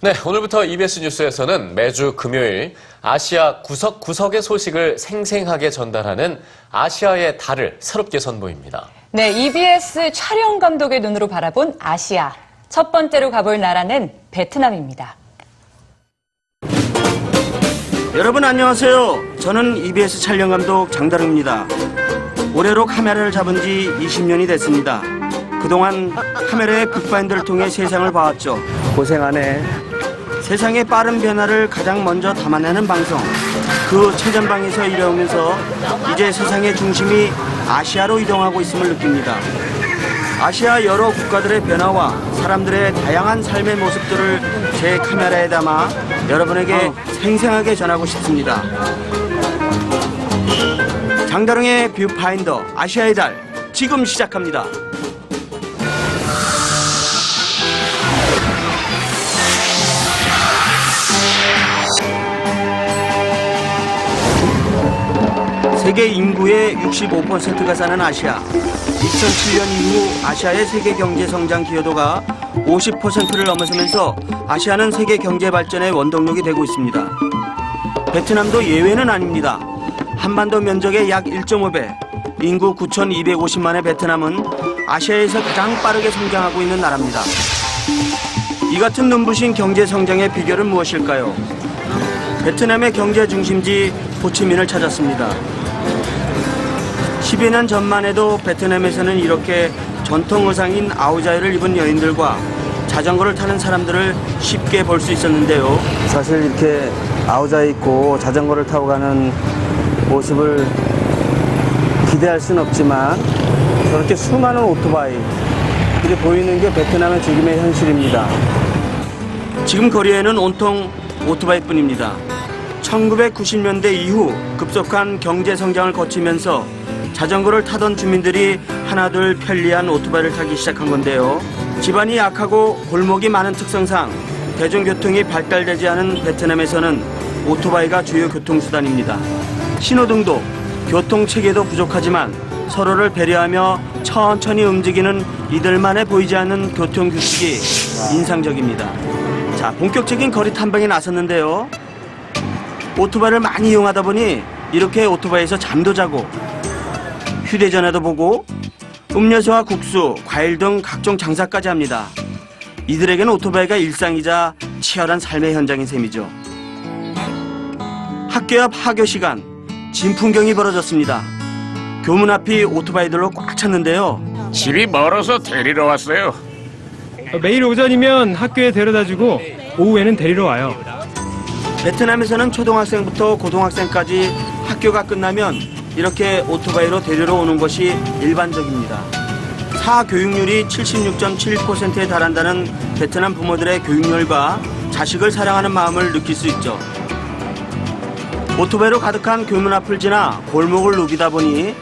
네, 오늘부터 EBS 뉴스에서는 매주 금요일 아시아 구석구석의 소식을 생생하게 전달하는 아시아의 달을 새롭게 선보입니다. 네, EBS 촬영 감독의 눈으로 바라본 아시아. 첫 번째로 가볼 나라는 베트남입니다. 여러분 안녕하세요. 저는 EBS 촬영 감독 장다름입니다. 올해로 카메라를 잡은 지 20년이 됐습니다. 그동안 카메라의 빅파인더를 통해 세상을 봐왔죠. 고생하네. 세상의 빠른 변화를 가장 먼저 담아내는 방송. 그 최전방에서 일해오면서 이제 세상의 중심이 아시아로 이동하고 있음을 느낍니다. 아시아 여러 국가들의 변화와 사람들의 다양한 삶의 모습들을 제 카메라에 담아 여러분에게 생생하게 전하고 싶습니다. 장다롱의 뷰파인더 아시아의 달 지금 시작합니다. 세계 인구의 65%가 사는 아시아. 2007년 이후 아시아의 세계 경제 성장 기여도가 50%를 넘어서면서 아시아는 세계 경제 발전의 원동력이 되고 있습니다. 베트남도 예외는 아닙니다. 한반도 면적의 약 1.5배, 인구 9,250만의 베트남은 아시아에서 가장 빠르게 성장하고 있는 나라입니다. 이 같은 눈부신 경제 성장의 비결은 무엇일까요? 베트남의 경제 중심지 호치민을 찾았습니다. 10여 년 전만 해도 베트남에서는 이렇게 전통 의상인 아우자이를 입은 여인들과 자전거를 타는 사람들을 쉽게 볼 수 있었는데요. 사실 이렇게 아우자이 입고 자전거를 타고 가는 모습을 기대할 수는 없지만 저렇게 수많은 오토바이들이 보이는 게 베트남의 지금의 현실입니다. 지금 거리에는 온통 오토바이뿐입니다. 1990년대 이후 급속한 경제 성장을 거치면서 자전거를 타던 주민들이 하나둘 편리한 오토바이를 타기 시작한 건데요. 집안이 약하고 골목이 많은 특성상 대중교통이 발달되지 않은 베트남에서는 오토바이가 주요 교통수단입니다. 신호등도 교통체계도 부족하지만 서로를 배려하며 천천히 움직이는 이들만의 보이지 않는 교통규칙이 인상적입니다. 자, 본격적인 거리 탐방에 나섰는데요. 오토바이를 많이 이용하다 보니 이렇게 오토바이에서 잠도 자고 휴대전화도 보고 음료수와 국수, 과일 등 각종 장사까지 합니다. 이들에게는 오토바이가 일상이자 치열한 삶의 현장인 셈이죠. 학교 앞 하교 시간, 진풍경이 벌어졌습니다. 교문 앞이 오토바이들로 꽉 찼는데요. 집이 멀어서 데리러 왔어요. 매일 오전이면 학교에 데려다주고 오후에는 데리러 와요. 베트남에서는 초등학생부터 고등학생까지 학교가 끝나면 이렇게 오토바이로 데리러 오는 것이 일반적입니다. 사교육률이 76.7%에 달한다는 베트남 부모들의 교육열과 자식을 사랑하는 마음을 느낄 수 있죠. 오토바이로 가득한 교문 앞을 지나 골목을 누비다 보니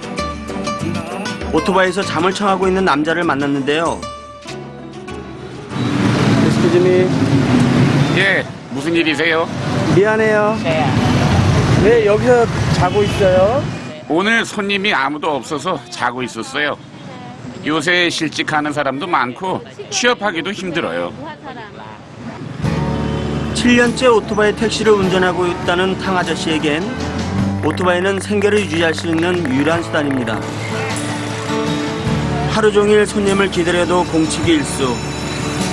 오토바이에서 잠을 청하고 있는 남자를 만났는데요. 에스쿠즈미. 예, 무슨 일이세요? 미안해요. 네, 여기서 자고 있어요. 오늘 손님이 아무도 없어서 자고 있었어요. 요새 실직하는 사람도 많고 취업하기도 힘들어요. 7년째 오토바이 택시를 운전하고 있다는 탕 아저씨에겐 오토바이는 생계를 유지할 수 있는 유일한 수단입니다. 하루 종일 손님을 기다려도 공치기 일수.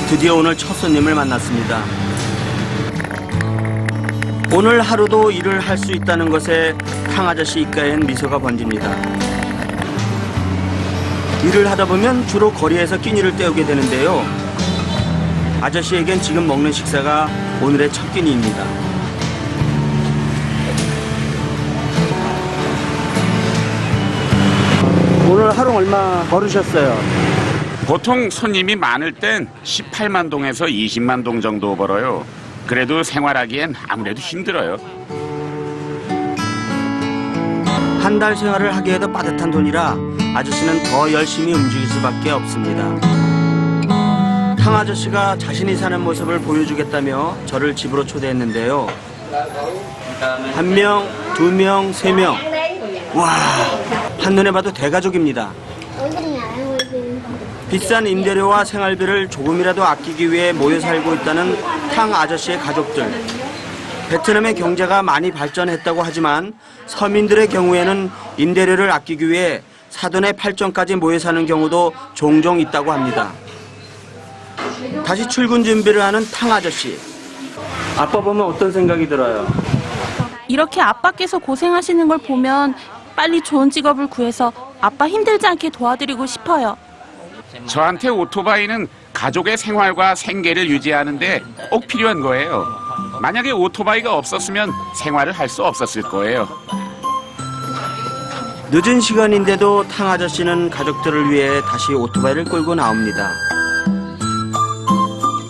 드디어 오늘 첫 손님을 만났습니다. 오늘 하루도 일을 할 수 있다는 것에 탕 아저씨 입가엔 미소가 번집니다. 일을 하다 보면 주로 거리에서 끼니를 때우게 되는데요. 아저씨에겐 지금 먹는 식사가 오늘의 첫 끼니입니다. 오늘 하루 얼마 벌으셨어요? 보통 손님이 많을 땐 18만 동에서 20만 동 정도 벌어요. 그래도 생활하기엔 아무래도 힘들어요. 한 달 생활을 하기에도 빠듯한 돈이라 아저씨는 더 열심히 움직일 수밖에 없습니다. 탕 아저씨가 자신이 사는 모습을 보여주겠다며 저를 집으로 초대했는데요. 1명, 2명, 3명. 와, 한눈에 봐도 대가족입니다. 비싼 임대료와 생활비를 조금이라도 아끼기 위해 모여 살고 있다는 탕 아저씨의 가족들. 베트남의 경제가 많이 발전했다고 하지만 서민들의 경우에는 임대료를 아끼기 위해 사돈의 팔정까지 모여 사는 경우도 종종 있다고 합니다. 다시 출근 준비를 하는 탕 아저씨. 아빠 보면 어떤 생각이 들어요? 이렇게 아빠께서 고생하시는 걸 보면 빨리 좋은 직업을 구해서 아빠 힘들지 않게 도와드리고 싶어요. 저한테 오토바이는 가족의 생활과 생계를 유지하는데 꼭 필요한 거예요. 만약에 오토바이가 없었으면 생활을 할 수 없었을 거예요. 늦은 시간인데도 탕 아저씨는 가족들을 위해 다시 오토바이를 끌고 나옵니다.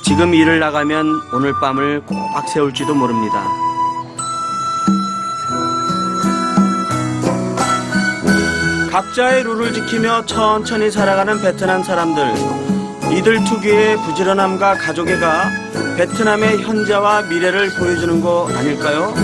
지금 일을 나가면 오늘 밤을 꼬박 세울지도 모릅니다. 각자의 룰을 지키며 천천히 살아가는 베트남 사람들. 이들 특유의 부지런함과 가족애가 베트남의 현재와 미래를 보여주는 거 아닐까요?